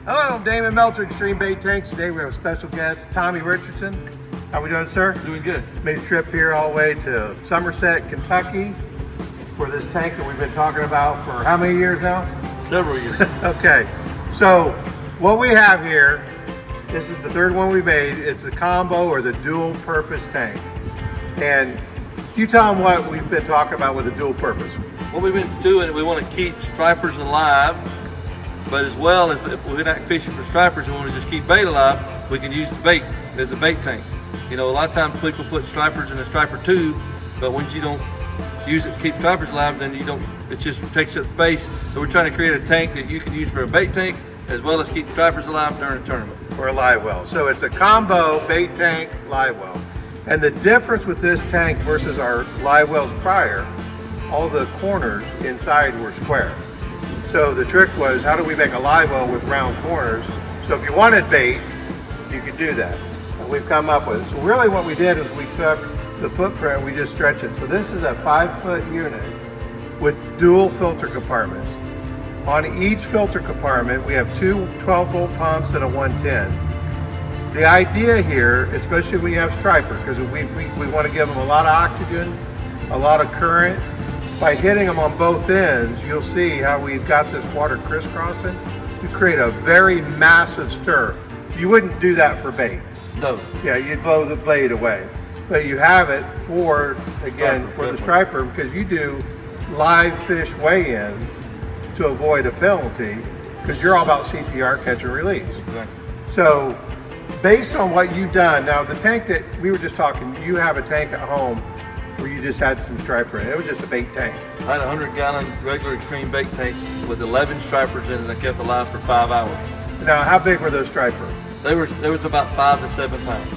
Hello, I'm Damon Meltzer, X-Treme Bait Tanks. Today we have a special guest, Tommy Richardson. How we doing, sir? Doing good. Made a trip here all the way to Somerset, Kentucky for this tank that we've been talking about for how many years now? Several years. Okay, so what we have here, this is the third one we made. It's a combo or the dual purpose tank. And you tell them what we've been talking about with the dual purpose. What we've been doing, we want to keep stripers alive, but as well as if we're not fishing for stripers and we want to just keep bait alive, we can use the bait as a bait tank. You know, a lot of times people put stripers in a striper tube, but once you don't use it to keep stripers alive, then you don't, it just takes up space. So we're trying to create a tank that you can use for a bait tank as well as keep stripers alive during a tournament. For a live well. So it's a combo bait tank live well. And the difference with this tank versus our live wells prior, all the corners inside were square. So the trick was, how do we make a live well with round corners? So if you wanted bait, you could do that. And we've come up with it. So really what we did is we took the footprint, we just stretched it. So this is a 5-foot unit with dual filter compartments. On each filter compartment, we have two 12-volt pumps and a 110. The idea here, especially when you have striper, because we want to give them a lot of oxygen, a lot of current. By hitting them on both ends, you'll see how we've got this water crisscrossing. You create a very massive stir. You wouldn't do that for bait. No. Yeah, you'd blow the blade away. But you have it for, again, Striper, for the definitely. striper, because you do live fish weigh-ins to avoid a penalty, because you're all about CPR, catch and release. Exactly. So based on what you've done, now the tank that we were just talking, you have a tank at home where you just had some striper in it. It was just a bait tank. I had a 100-gallon regular X-Treme bait tank with 11 stripers in it and I kept it alive for 5 hours. Now, how big were those striper? There was about 5 to 7 pounds.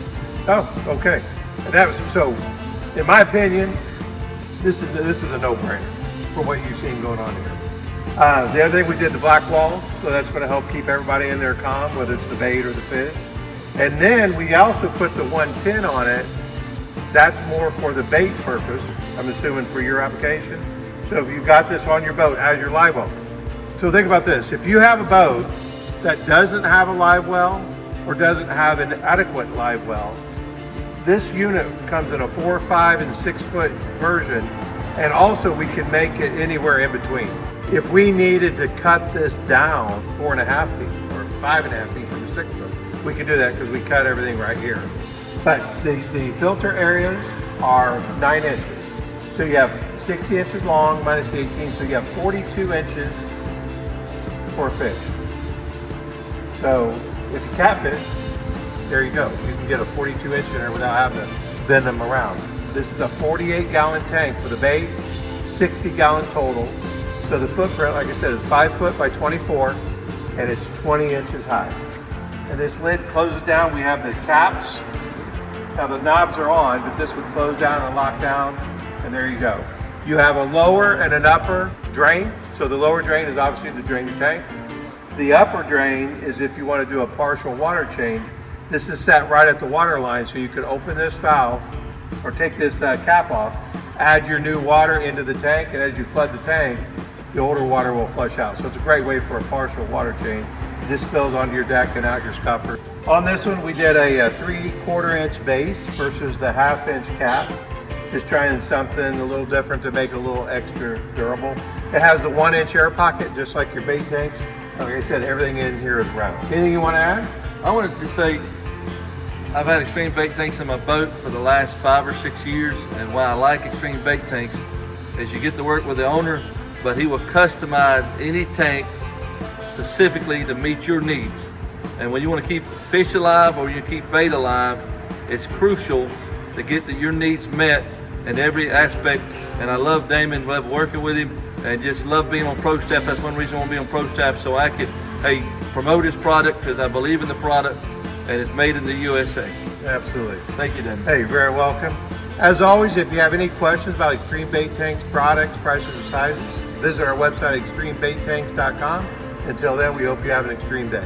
Oh, okay. And that was, so in my opinion, this is a no-brainer for what you've seen going on here. The other thing, we did the black wall, so that's going to help keep everybody in there calm, whether it's the bait or the fish. And then we also put the 110 on it. That's more for the bait purpose, I'm assuming, for your application. So if you've got this on your boat as your live well. So think about this. If you have a boat that doesn't have a live well or doesn't have an adequate live well, this unit comes in a 4, 5, and 6-foot version. And also we can make it anywhere in between. If we needed to cut this down 4.5 feet or 5.5 feet from the 6-foot, we could do that because we cut everything right here. But the filter areas are 9 inches. So you have 60 inches long minus the 18, so you have 42 inches for fish. So if you catfish, there you go. You can get a 42 inch in there without having to bend them around. This is a 48-gallon tank for the bait, 60-gallon total. So the footprint, like I said, is 5 foot by 24, and it's 20 inches high. And this lid closes down. We have the caps. Now the knobs are on, but this would close down and lock down, and there you go. You have a lower and an upper drain. So the lower drain is obviously to drain your tank. The upper drain is if you want to do a partial water change. This is set right at the water line, so you can open this valve or take this cap off, add your new water into the tank, and as you flood the tank, the older water will flush out. So it's a great way for a partial water change. It just spills onto your deck and out your scuffer. On this one, we did a 3/4 inch base versus the 1/2 inch cap. Just trying something a little different to make it a little extra durable. It has the 1 inch air pocket, just like your bait tanks. Like I said, everything in here is round. Anything you want to add? I wanted to say, I've had X-Treme bait tanks in my boat for the last 5 or 6 years, and why I like X-Treme bait tanks is you get to work with the owner, but he will customize any tank specifically to meet your needs. And when you want to keep fish alive or you keep bait alive, it's crucial to get your needs met in every aspect. And I love Damon, love working with him, and just love being on pro staff. That's one reason I want to be on pro staff, so I could promote his product, because I believe in the product and it's made in the USA. Absolutely. Thank you, Damon. Hey, you're very welcome. As always, if you have any questions about X-Treme Bait Tanks products, prices, or sizes, visit our website, xtremebaittanks.com. Until then, we hope you have an extreme day.